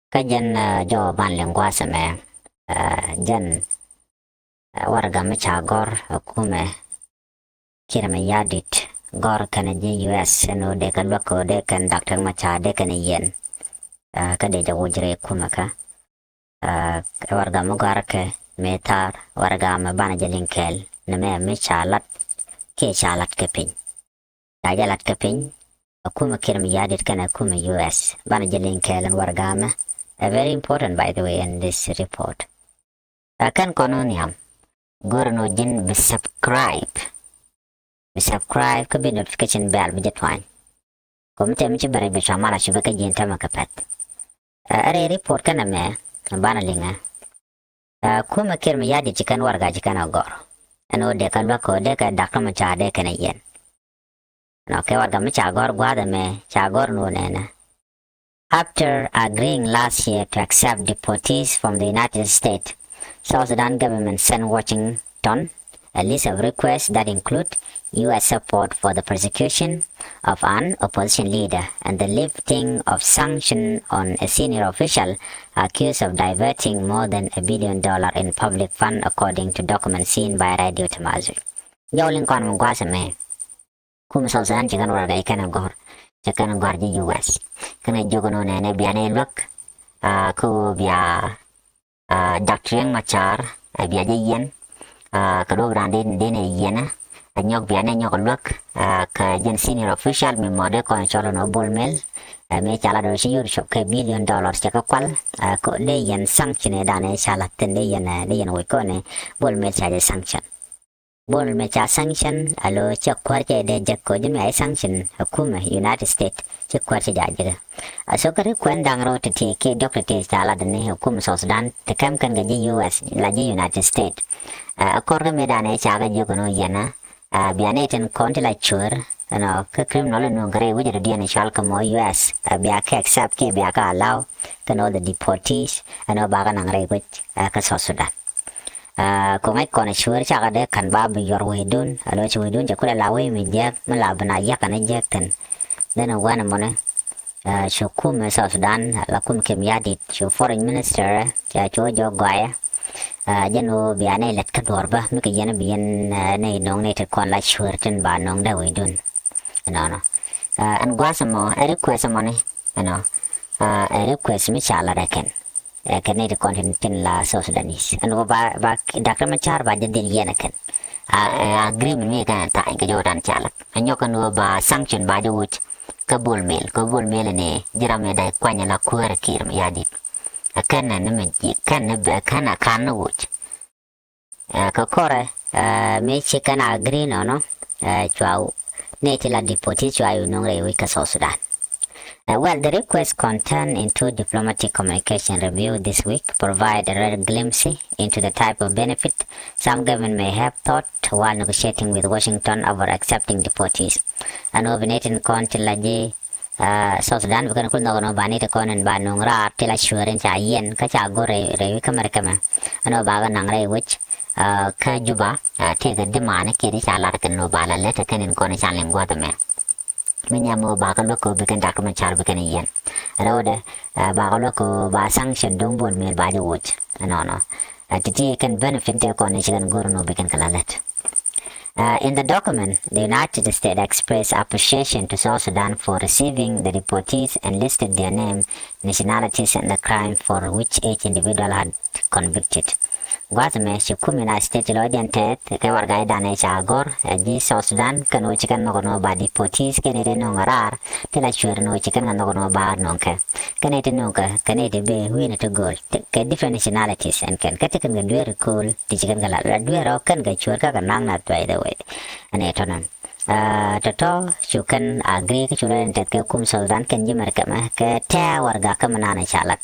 kajan jo ban lengua sama jan warga machar ekuume kiir yadit gor kana je US no de kan loko de kan Dr. Machar de kan yien ka de jago jire ekuume ka warga mugar ke metar warga ma bana jelinkel na me chalat ke chalat ke pin ta jalat ke pin ekuume kiir yadit kan ekuume US bana jelinkel warga ma very important by the way in this report kan kononiam gorno jin be subscribe ke be notification bell be jetwan komite mi bare be chamala shibe ka jin tama kapat are report kana me bana linga kuma kirma yadi chikan warga chikan agor ano de kan ba ko de ka Dr. Machar de kana yen no ke warga mi chagor gwada me chagor no nena. After agreeing last year to accept deportees from the United States, South Sudan government sent Washington a list of requests that include U.S. support for the persecution of an opposition leader and the lifting of sanctions on a senior official accused of diverting more than $1 billion in public funds, according to documents seen by Radio Tamazu. Yowling kon mungwasa me. Kum South Sudan chikan wala ikana gor. Chikan gor di U.S. Kana jogono nene biane look ku bia Dr. Machar bia yien kado brande dene yena nyok biane nyok look ka jen senior official mi mode ko cholo no bolmel me chala do shi yur shop ke $1 billion chaka kwal ko le yen sanction dane chala tende yen wo ko ne bolmel chaje sanction bol me cha sanction alo chak kwarche de jakko jimi ay sanction hukuma United States chak kwarche jajira aso kare kwendang ro te ke doctor te chala de ne hukuma South Sudan te kam kan ga US la United States akor me dane cha ga jogono yana biane ten konti la chur no ke criminal no gare wujere diane chal ka mo US bia ke accept ke bia ka allow can all the deportees ano baga nang re wich ka South Sudan ko ngai kona shuar cha de kan ba bi yor we dun alo chu we dun ja kula la we mi je ma la bana ya kana je ten dena wana mona shukum South Sudan la kum kem yadit shu foreign minister cha cho jo gaya jeno biane let ka dorba mi ke jena bien nei nong ne te kon la shuar ten ba nong da we dun no an gwasamo a request mo ne no a request mi cha la reken kene de kontinental la South Sudanese anu ba Dr. Machar ba jadi yana kan agreement me kan ta ke jodan chalak anyo kan ba sanction ba de wut ka bol mel ne jira me dai kwanya la kuer kir ya dit kan na me kan ba kana kan wut ka kore me che kan agree no chwa ne ti la dipoti chwa yu no re wi ka South Sudan. Well, the request contained into diplomatic communication review this week provide a rare glimpse into the type of benefit some government may have thought while negotiating with Washington over accepting deportees. And overnating konti laji South Sudan bukan kul no bani te konen banung ra tela shuren cha yen ka cha go re kamar kama ano baga nang re which ka juba te ga de mane ke ri cha lar kan no bala le te kanin konen cha lengwa me menyamo bakal ko bikin Dr. Machar bikin yen roda bakal ko ba sanction dong bon mel ba de wot no titi can benefit the connection guru no bikin kalalet. In the document, the United States expressed appreciation to South Sudan for receiving the deportees and listed their name, nationalities, and the crime for which each individual had convicted. Guatme shukumina state lodiante ke warga dane chagor ji South Sudan kanu chikan no ba deportees ke ne no ngarar tela chur no chikan no ba no ke kanete no ka kanete be win to goal ke different nationalities and kan kate kan duer cool ti chikan gala duer kan ga chur ka nang na by the way ane tonan toto shukan agree ke churan tet ke kum South Sudan kan ji mereka ma ke ta warga ka manana chalat.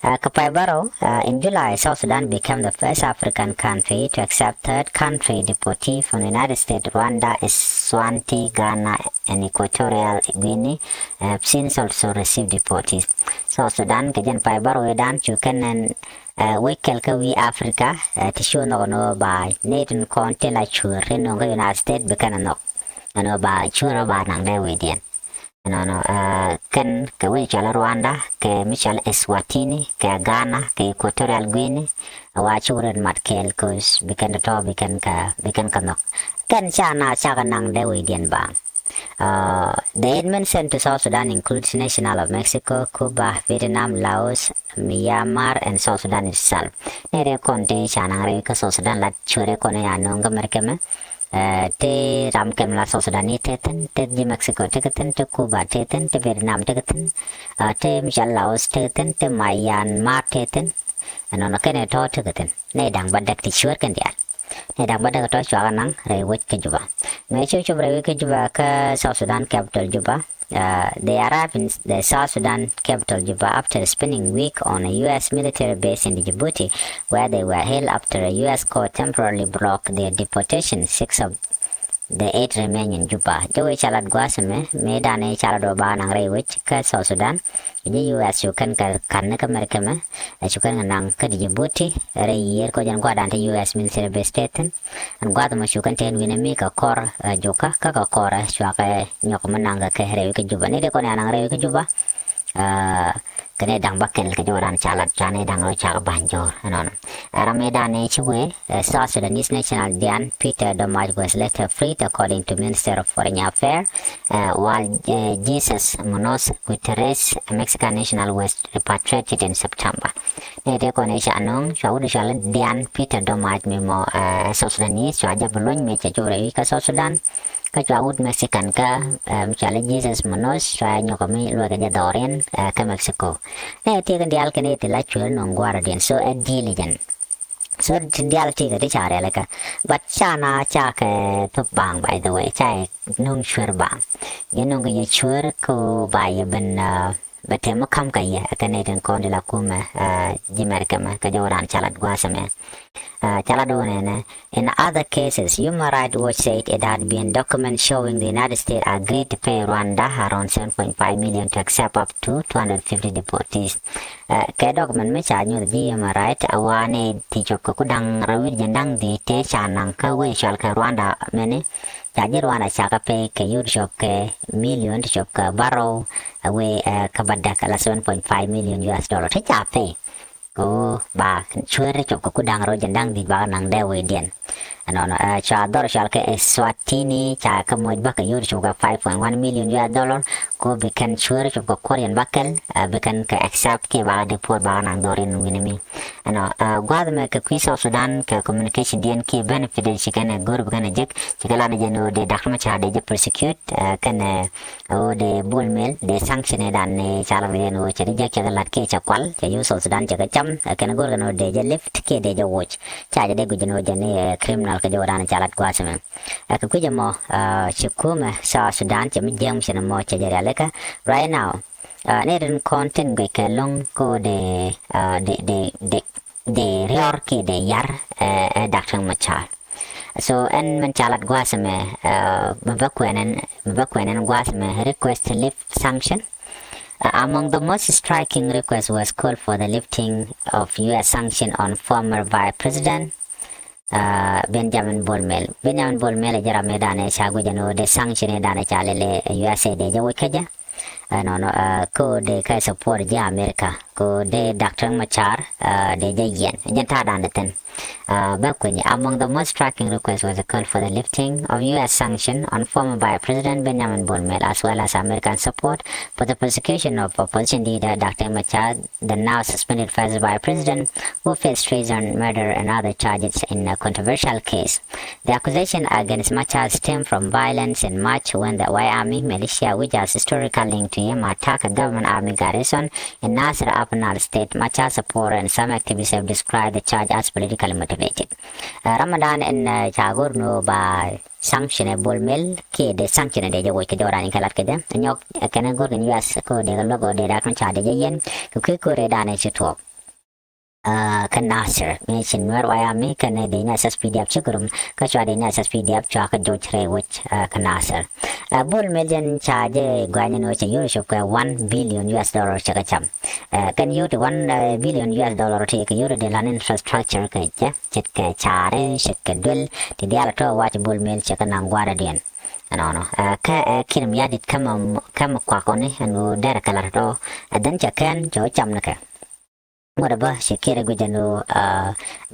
In July, South Sudan became the first African country to accept third country deportees from the United States. Rwanda, Eswatini, Ghana, and Equatorial Guinea have since also received deportees. South Sudan, kajan Paibaro dan chukan wekel ka we Africa tishu no ba nation konti la chure no United States bekana no ba chure ba nang de we dien no kan ka we chala Rwanda ke Michal Eswatini ke Ghana ke Equatorial Guinea wa churen matkel cause bikan ka nok kan chana chaga nang de we dien ba. The aid sent to South Sudan includes national of Mexico, Cuba, Vietnam, Laos, Myanmar, and South Sudan itself. Nere konte chana re ka South Sudan la chure kone anong merkeme. Te ram kem la South Sudan teten, te di Mexico teten, te Cuba teten, te Vietnam teten, te Michal Laos teten, te Myanmar teten. Ano kene to teten. Ne dang badak ti chure kan dia. Ne dang badak to chwa nang re wit ke juba. Me chu chu re ke juba ka South Sudan capital Juba. They arrived in the South Sudan capital Juba after a spending week on a U.S. military base in Djibouti, where they were held after a U.S. court temporarily blocked their deportation. 6 of the 8 remain in Juba. Joey chalat guasame, medane chalado ba nang rewich ka South Sudan. In the U.S. you can ka merkeme, you can nang ka Djibouti, re year ko jan guadan te U.S. military base staten, and guadama you can ten winami ka kor joka ka kora shwaka nyok mananga ka rewi ka Juba. Ni de ko nang rewi ka Juba. Kene dang bakel ke joran chalat chane dang lo chak banjor anon ramedane chwe South Sudanese national Dian Peter Domaj was later freed according to Minister of Foreign Affairs, while Jesus Munoz Guterres, a Mexican national, was repatriated in September. Nede konesha anong chawde chalat Dian Peter Domaj memo South Sudanese chwaja bolon meche jore ka South Sudan ka chawud Mexican ka chale Jesus Munoz chwa nyokami lo ka jadorian ka Mexico. Ne tigan dial kene te la chul non guardian so a diligent. So dial tiga de chare leka. But chana cha ke to bang by the way chai nung chur bang. Yenong ye chur ko by ben batemo kam ka ye kene kon de la kuma jimerka ma ka joran chalat guasame. In other cases, Human Rights Watch said it had been documents showing the United States agreed to pay Rwanda around 7.5 million to accept up to 250 deportees. Ke document me cha nyu di Human Rights awane ti chok ko dang rawir jandang di te chanang ka we shal ka Rwanda mene jadi Rwanda cha ka pe ke yur chok ke million chok ka baro we ka badak la 7.5 million US dollar te cha pe ko ba chure chok ko dang ro jandang di ba nang de we dien ano cha dor shal ke Eswatini cha ka mo ba ka yur chok 5.1 million US dollar ko bekan chure chok ko Korean bakal bekan ka accept ke ba de por ba nang dorin winimi ano gwad me ka South Sudan ka communication dien ke benefit de chikana gor bana jek chikala de jeno de dakma cha de persecute kan o de bulmel de sanction dan ne chala no cha de jek la ke cha kwal cha yu South Sudan cha ka cham kan gor no de lift ke de watch cha de gujeno jene criminal ka joran chalat kwasame ka kujamo chikume South Sudan cha mi jam chena mo cha jere leka right now neren content ge ke long ko de rior ke de yar daktang machar so en man chalat gwasame bakwenen gwasame request to lift sanction. Among the most striking requests was call for the lifting of U.S. sanction on former Vice President Benjamin Bolmel. Benjamin Bolmel jara medane chagujano de sanction dane chalele USA de jawikaja. Ko de kai support ja America ko de Dr. Machar de yien janta daneten among the most striking requests was a call for the lifting of U.S. sanction on former Vice President Benjamin Bolmel, as well as American support for the persecution of opposition leader Dr. Machar, the now suspended first Vice President, who faced treason, murder, and other charges in a controversial case. The accusation against Machar stemmed from violence in March when the Y Army militia, which has historical link to him, attacked a government army garrison in Nasser Upper State. Machar supporters and some activists have described the charge as politically motivated. Ramadan in Chagor no by sanctionable mill ke de sanction de joy ke jorani kalat ke de nyok kana gor gen US ko de logo de da kan cha de yen ku ko re da ne chito kan Nasser mention Nuer Wyoming kan de nya SPDF chikurum ka cha de nya SPDF cha ka jo chre wich kan Nasser bol million cha de gwan no cha euro shop ka 1 billion US dollar cha ka cham kan you to 1 billion US dollar take euro de lan infrastructure ka cha chet ka cha re chet ka dul de dia to wa bol mel cha ka nang gwara den no ka kirim yadit kama kwa koni anu dera kalar do dan chakan jo cham naka mura ba shikira gujanu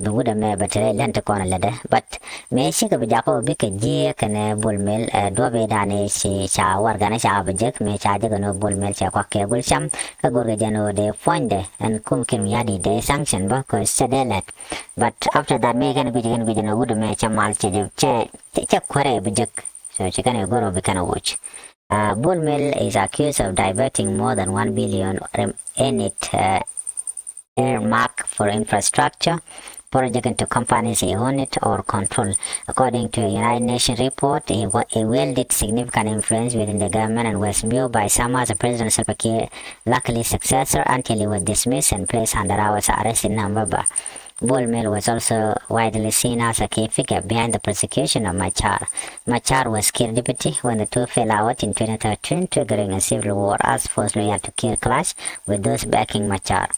buguda me batare lenta kona lada but me shika bijako bike je kana bulmel do be dane shi cha warga na cha bajek me cha jaga no bulmel cha kwa ke gulsham ka gorga janu de fonde and kum kim yadi de sanction ba ko sadelat but after that me kana gujanu wuda me cha mal cha kware bajek so chikana goro bikana watch Bullmill is accused of diverting more than 1 billion in it earmarked for infrastructure project into companies he own it or control. According to a United Nations report, he wielded significant influence within the government and was viewed by some as a President Salva Kiir luckily successor until he was dismissed and placed under hours arrest in November. Bullmill was also widely seen as a key figure behind the prosecution of Machar. Machar was Kiir deputy when the two fell out in 2013, triggering a civil war as forced loyal to Kiir clash with those backing Machar.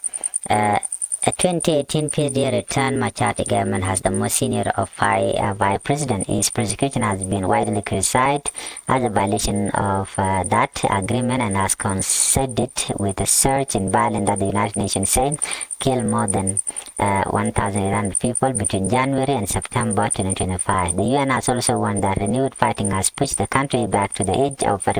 A 2018 peace deal returned Machar to government as the most senior of vice president. His prosecution has been widely criticized as a violation of that agreement and has coincided with a surge in violence that the United Nations said killed more than 1,800 people between January and September 2025. The UN has also warned that renewed fighting has pushed the country back to the edge of a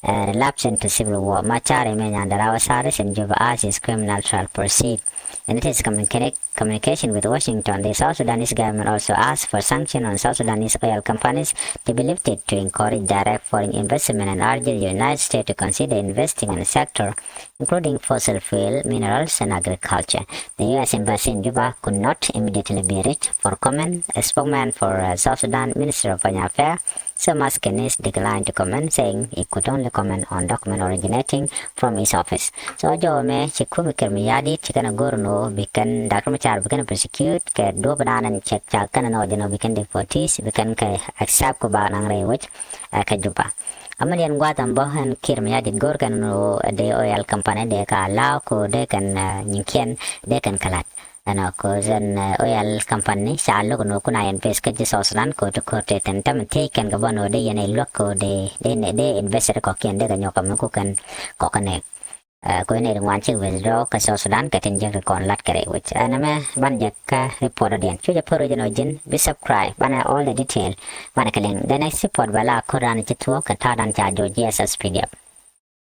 relapse into civil war. Machar remains under house arrest in Juba as his criminal trial proceeds. In its communication with Washington, the South Sudanese government also asked for sanctions on South Sudanese oil companies to be lifted to encourage direct foreign investment and urged the United States to consider investing in the sector, including fossil fuel, minerals, and agriculture. The U.S. Embassy in Juba could not immediately be reached for comment. A spokesman for South Sudan Minister of Foreign Affairs, Samas Kenis, declined to comment, saying he could only comment on documents originating from his office. So, jo me chikubi kermiyadi chikana gorno bikan Dr. Machar bikan prosecute ke do bananan chek chakana no jeno bikan deportees bikan ke accept ko ba nang rewich ke Juba. Amalian guatan bohan kirmiyadi gorkan no de oil company de ka lao ko de kan nyingkian de kan kalat. Ano ko zan oil company sa lo no kuna yan pes ka jisoslan ko to ko te tentam taken ga bono de yan ilok ko de investor ko kian de ganyo kam ko kan ko kanek ko ne wan chi withdraw ka soslan ka tin jeng kon lat kare which aname ban ka report den chu ja poro jeno jin be subscribe bana all the detail bana kalen the next report bala ko ran chi tuo ka ta dan cha jo jesus pdf